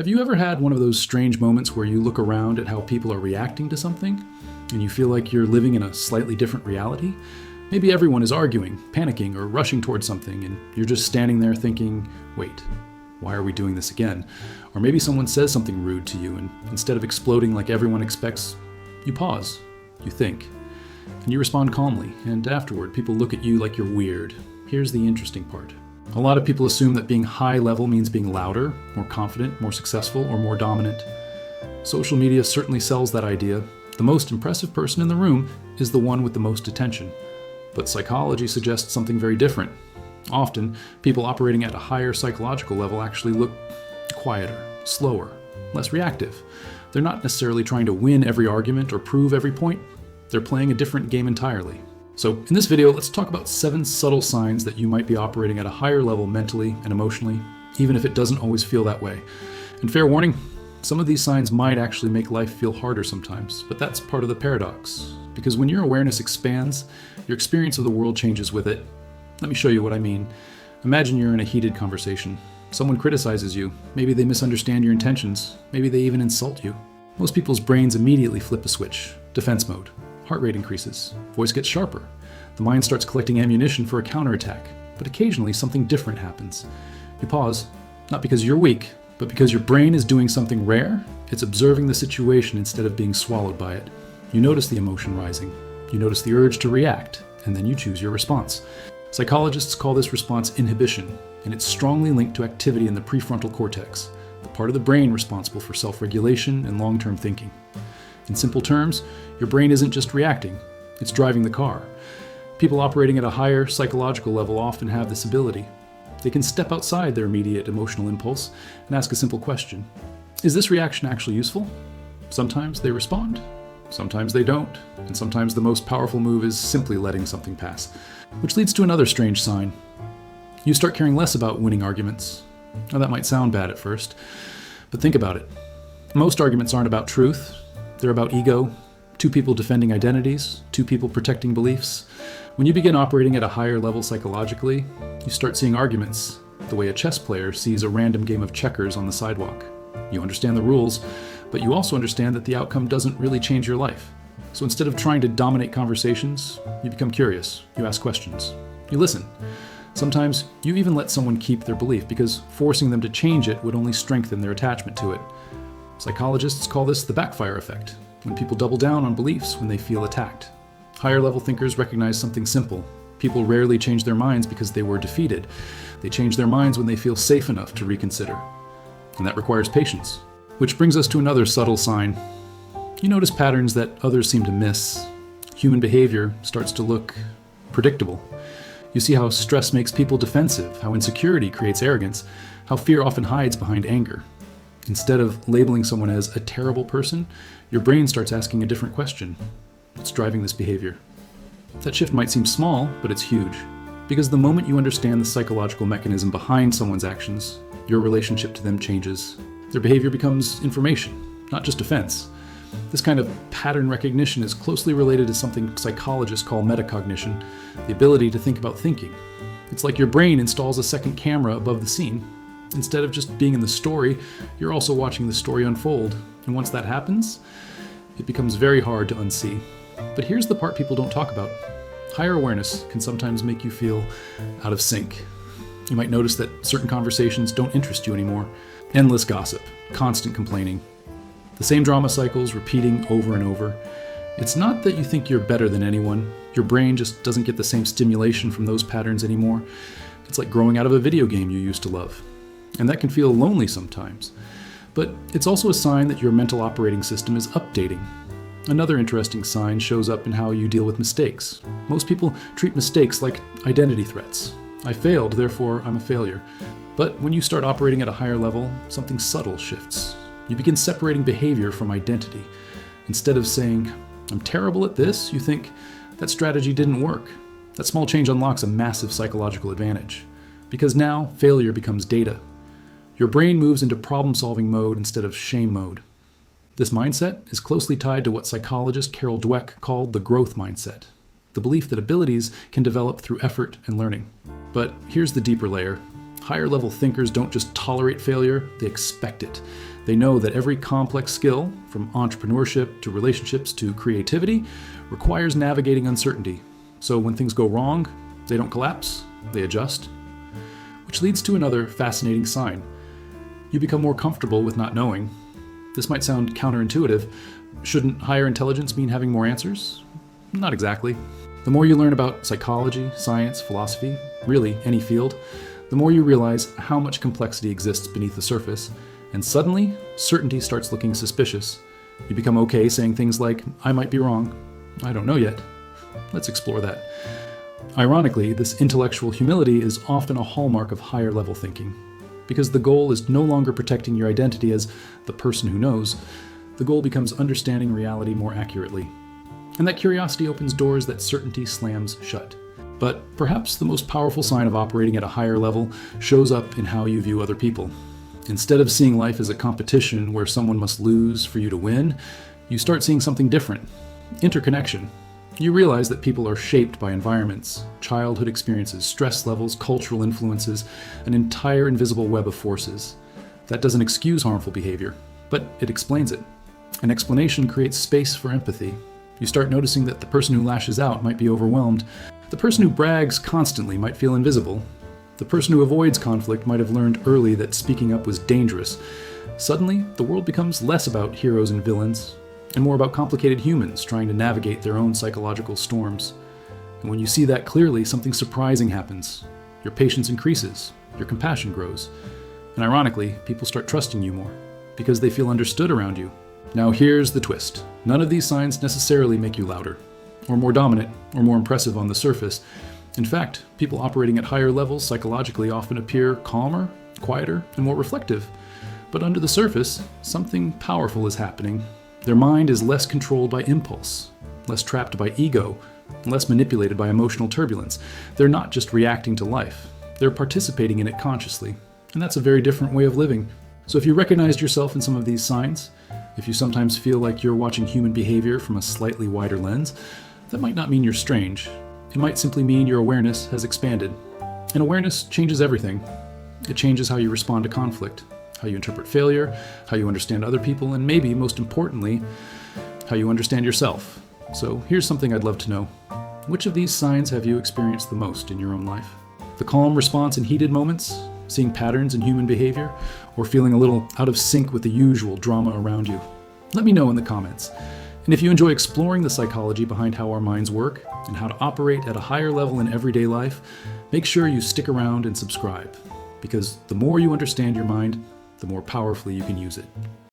Have you ever had one of those strange moments where you look around at how people are reacting to something, and you feel like you're living in a slightly different reality? Maybe everyone is arguing, panicking, or rushing towards something, and you're just standing there thinking, wait, why are we doing this again? Or maybe someone says something rude to you, and instead of exploding like everyone expects, you pause, you think, and you respond calmly, and afterward people look at you like you're weird. Here's the interesting part. A lot of people assume that being high level means being louder, more confident, more successful, or more dominant. Social media certainly sells that idea. The most impressive person in the room is the one with the most attention. But psychology suggests something very different. Often, people operating at a higher psychological level actually look quieter, slower, less reactive. They're not necessarily trying to win every argument or prove every point. They're playing a different game entirely. So in this video, let's talk about 7 subtle signs that you might be operating at a higher level mentally and emotionally, even if it doesn't always feel that way. And fair warning, some of these signs might actually make life feel harder sometimes, but that's part of the paradox. Because when your awareness expands, your experience of the world changes with it. Let me show you what I mean. Imagine you're in a heated conversation. Someone criticizes you. Maybe they misunderstand your intentions. Maybe they even insult you. Most people's brains immediately flip a switch. Defense mode. Heart rate increases. Voice gets sharper. The mind starts collecting ammunition for a counterattack. But occasionally something different happens. You pause, not because you're weak, but because your brain is doing something rare. It's observing the situation instead of being swallowed by it. You notice the emotion rising. You notice the urge to react, and then you choose your response. Psychologists call this response inhibition, and it's strongly linked to activity in the prefrontal cortex, the part of the brain responsible for self-regulation and long-term thinking. In simple terms, your brain isn't just reacting, it's driving the car. People operating at a higher psychological level often have this ability. They can step outside their immediate emotional impulse and ask a simple question. Is this reaction actually useful? Sometimes they respond, sometimes they don't, and sometimes the most powerful move is simply letting something pass. Which leads to another strange sign. You start caring less about winning arguments. Now that might sound bad at first, but think about it. Most arguments aren't about truth. They're about ego, 2 people defending identities, 2 people protecting beliefs. When you begin operating at a higher level psychologically, you start seeing arguments the way a chess player sees a random game of checkers on the sidewalk. You understand the rules, but you also understand that the outcome doesn't really change your life. So instead of trying to dominate conversations, you become curious, you ask questions, you listen. Sometimes you even let someone keep their belief because forcing them to change it would only strengthen their attachment to it. Psychologists call this the backfire effect, when people double down on beliefs when they feel attacked. Higher level thinkers recognize something simple. People rarely change their minds because they were defeated. They change their minds when they feel safe enough to reconsider. And that requires patience. Which brings us to another subtle sign. You notice patterns that others seem to miss. Human behavior starts to look predictable. You see how stress makes people defensive, how insecurity creates arrogance, how fear often hides behind anger. Instead of labeling someone as a terrible person, your brain starts asking a different question. What's driving this behavior? That shift might seem small, but it's huge. Because the moment you understand the psychological mechanism behind someone's actions, your relationship to them changes. Their behavior becomes information, not just defense. This kind of pattern recognition is closely related to something psychologists call metacognition, the ability to think about thinking. It's like your brain installs a second camera above the scene. Instead of just being in the story, you're also watching the story unfold. And once that happens, it becomes very hard to unsee. But here's the part people don't talk about. Higher awareness can sometimes make you feel out of sync. You might notice that certain conversations don't interest you anymore. Endless gossip, constant complaining. The same drama cycles repeating over and over. It's not that you think you're better than anyone. Your brain just doesn't get the same stimulation from those patterns anymore. It's like growing out of a video game you used to love. And that can feel lonely sometimes. But it's also a sign that your mental operating system is updating. Another interesting sign shows up in how you deal with mistakes. Most people treat mistakes like identity threats. I failed, therefore I'm a failure. But when you start operating at a higher level, something subtle shifts. You begin separating behavior from identity. Instead of saying, I'm terrible at this, you think, that strategy didn't work. That small change unlocks a massive psychological advantage. Because now, failure becomes data. Your brain moves into problem-solving mode instead of shame mode. This mindset is closely tied to what psychologist Carol Dweck called the growth mindset, the belief that abilities can develop through effort and learning. But here's the deeper layer. Higher level thinkers don't just tolerate failure, they expect it. They know that every complex skill, from entrepreneurship to relationships to creativity, requires navigating uncertainty. So when things go wrong, they don't collapse, they adjust. Which leads to another fascinating sign. You become more comfortable with not knowing. This might sound counterintuitive. Shouldn't higher intelligence mean having more answers? Not exactly. The more you learn about psychology, science, philosophy, really any field, the more you realize how much complexity exists beneath the surface, and suddenly, certainty starts looking suspicious. You become okay saying things like, I might be wrong. I don't know yet. Let's explore that. Ironically, this intellectual humility is often a hallmark of higher level thinking. Because the goal is no longer protecting your identity as the person who knows, the goal becomes understanding reality more accurately. And that curiosity opens doors that certainty slams shut. But perhaps the most powerful sign of operating at a higher level shows up in how you view other people. Instead of seeing life as a competition where someone must lose for you to win, you start seeing something different. Interconnection. You realize that people are shaped by environments, childhood experiences, stress levels, cultural influences, an entire invisible web of forces. That doesn't excuse harmful behavior, but it explains it. An explanation creates space for empathy. You start noticing that the person who lashes out might be overwhelmed. The person who brags constantly might feel invisible. The person who avoids conflict might have learned early that speaking up was dangerous. Suddenly, the world becomes less about heroes and villains, and more about complicated humans trying to navigate their own psychological storms. And when you see that clearly, something surprising happens. Your patience increases, your compassion grows, and ironically, people start trusting you more, because they feel understood around you. Now here's the twist. None of these signs necessarily make you louder, or more dominant, or more impressive on the surface. In fact, people operating at higher levels psychologically often appear calmer, quieter, and more reflective. But under the surface, something powerful is happening. Their mind is less controlled by impulse, less trapped by ego, less manipulated by emotional turbulence. They're not just reacting to life, they're participating in it consciously. And that's a very different way of living. So if you recognized yourself in some of these signs, if you sometimes feel like you're watching human behavior from a slightly wider lens, that might not mean you're strange. It might simply mean your awareness has expanded. And awareness changes everything. It changes how you respond to conflict, how you interpret failure, how you understand other people, and maybe, most importantly, how you understand yourself. So here's something I'd love to know. Which of these signs have you experienced the most in your own life? The calm response in heated moments, seeing patterns in human behavior, or feeling a little out of sync with the usual drama around you? Let me know in the comments. And if you enjoy exploring the psychology behind how our minds work and how to operate at a higher level in everyday life, make sure you stick around and subscribe. Because the more you understand your mind, the more powerfully you can use it.